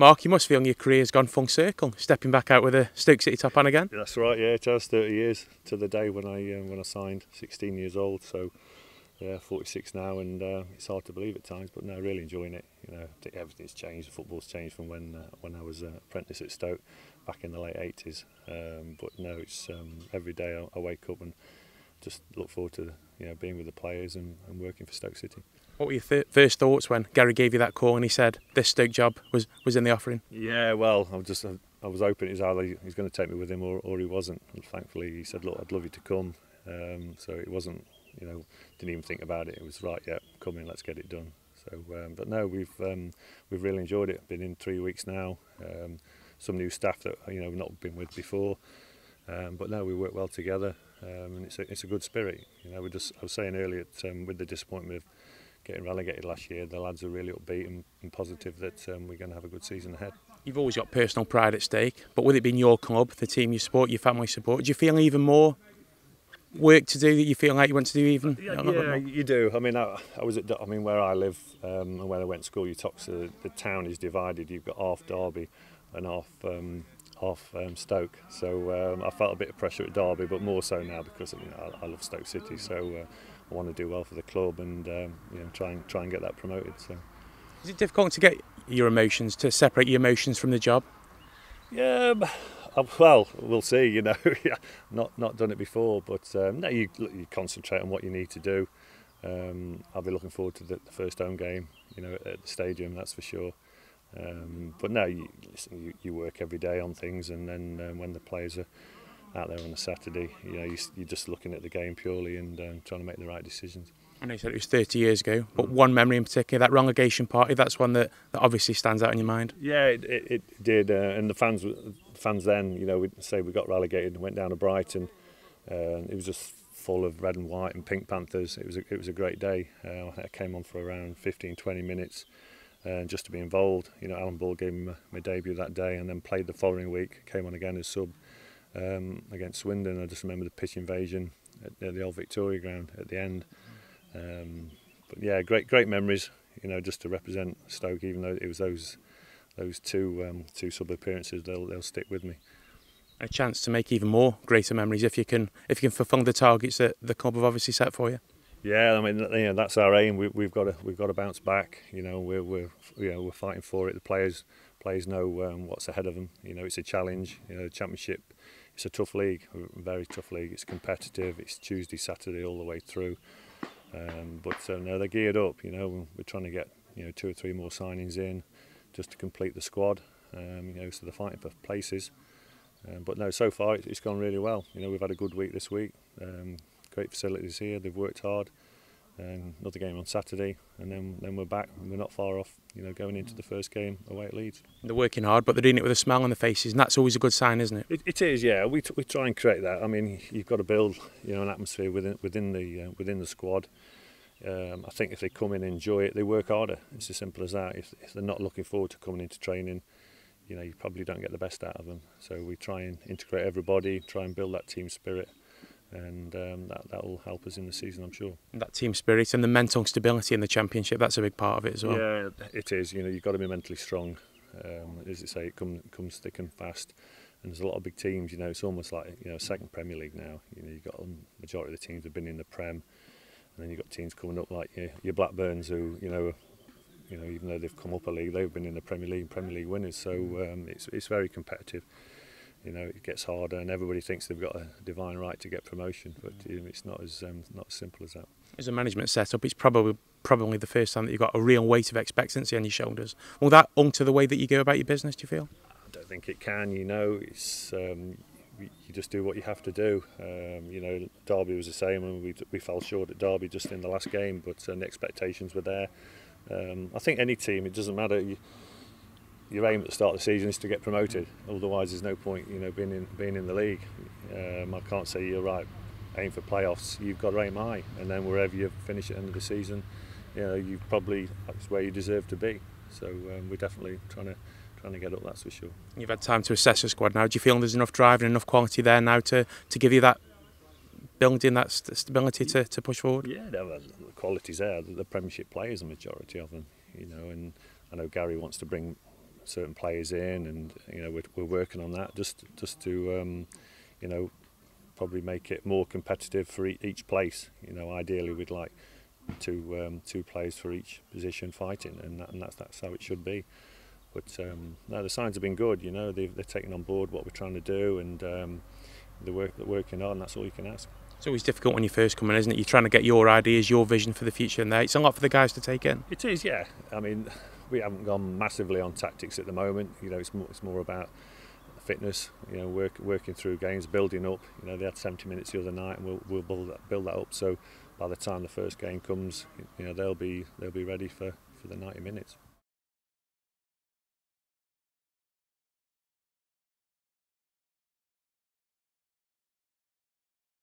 Mark, you must feel your career's gone full circle, stepping back out with a Stoke City top on again. That's right, yeah, it has 30 years to the day when I signed, 16 years old, so yeah, 46 now, and it's hard to believe at times, but no, really enjoying it. You know, I think everything's changed, football's changed from when I was an apprentice at Stoke back in the late 80s, but no, it's every day I wake up and just look forward to being with the players and working for Stoke City. What were your first thoughts when Gary gave you that call and he said this Stoke job was in the offering? Yeah, well, I was hoping it was either he's going to take me with him or he wasn't. And thankfully, he said, "Look, I'd love you to come." So it wasn't, didn't even think about it. It was right, yeah, come in, let's get it done. So, but no, we've really enjoyed it. Been in 3 weeks now. Some new staff that we've not been with before, but no, we work well together, and it's a good spirit. I was saying earlier with the disappointment of getting relegated last year, the lads are really upbeat and positive that we're going to have a good season ahead. You've always got personal pride at stake, but with it being your club, the team you support, your family support, do you feel even more work to do that you feel like you want to do even? Yeah, you do. I mean, I was at where I live and where I went to school. The town is divided. You've got half Derby and half Stoke. So I felt a bit of pressure at Derby, but more so now because I love Stoke City. So I want to do well for the club and try and get that promoted. So is it difficult to get your emotions, to separate your emotions from the job? Yeah, well, we'll see. Not done it before, but no, you concentrate on what you need to do. I'll be looking forward to the first home game, at the stadium, that's for sure. But no, you work every day on things, and then when the players are out there on a Saturday, you're just looking at the game purely and trying to make the right decisions. I know you said it was 30 years ago, but one memory in particular, that relegation party, that's one that obviously stands out in your mind. Yeah, it did, and the fans then, we'd say we got relegated and went down to Brighton. It was just full of red and white and Pink Panthers. It was a great day. I came on for around 15-20 minutes. Just to be involved. Alan Ball gave me my debut that day and then played the following week, came on again as sub against Swindon. I just remember the pitch invasion at the old Victoria ground at the end. But yeah, great memories, just to represent Stoke, even though it was those two sub appearances, they'll stick with me. A chance to make even more greater memories if you can fulfil the targets that the club have obviously set for you. Yeah, I mean, that's our aim. We've got to bounce back. We're fighting for it. The players know what's ahead of them. It's a challenge. The Championship, it's a tough league, a very tough league. It's competitive. It's Tuesday, Saturday, all the way through. But no, they're geared up. We're trying to get 2 or 3 more signings in, just to complete the squad. So they're fighting for places. But no, so far it's gone really well. We've had a good week this week. Great facilities here. They've worked hard. Another game on Saturday, and then we're back. And we're not far off. Going into the first game away at Leeds. They're working hard, but they're doing it with a smile on their faces, and that's always a good sign, isn't it? It is, yeah. We try and create that. I mean, you've got to build, an atmosphere within the squad. I think if they come in and enjoy it, they work harder. It's as simple as that. If they're not looking forward to coming into training, you probably don't get the best out of them. So we try and integrate everybody, try and build that team spirit. And that will help us in the season, I'm sure. And that team spirit and the mental stability in the Championship, that's a big part of it as well. Yeah, it is. You've got to be mentally strong. As I say, it comes thick and fast. And there's a lot of big teams. It's almost like second Premier League now. You've got the majority of the teams have been in the Prem, and then you've got teams coming up like your Blackburns who even though they've come up a league, they've been in the Premier League winners. So it's very competitive. It gets harder, and everybody thinks they've got a divine right to get promotion, but it's not as simple as that. As a management setup, it's probably the first time that you've got a real weight of expectancy on your shoulders. Will that alter the way that you go about your business, do you feel? I don't think it can. It's you just do what you have to do. Derby was the same, and we fell short at Derby just in the last game, but the expectations were there. I think any team, it doesn't matter. Your aim at the start of the season is to get promoted. Otherwise, there's no point, being in the league. I can't say you're right. Aim for playoffs. You've got to aim high, and then wherever you finish at the end of the season, you probably that's where you deserve to be. So we're definitely trying to get up. That's for sure. You've had time to assess the squad now. Do you feel there's enough drive and enough quality there now to give you that building, that stability to push forward? Yeah, the quality's there. The Premiership players, a majority of them, and I know Gary wants to bring certain players in, and you know we're working on that just to you know, probably make it more competitive for each place. You know, ideally we'd like two players for each position fighting, and that's how it should be. But no, the signs have been good. You know, they're taking on board what we're trying to do, and they're working on. That's all you can ask. It's always difficult when you first come in, isn't it? You're trying to get your ideas, your vision for the future in there. It's a lot for the guys to take in. It is, yeah. I mean, we haven't gone massively on tactics at the moment. You know, it's more about fitness. You know, working through games, building up. You know, they had 70 minutes the other night, and we'll build that up. So by the time the first game comes, you know, they'll be ready for the 90 minutes.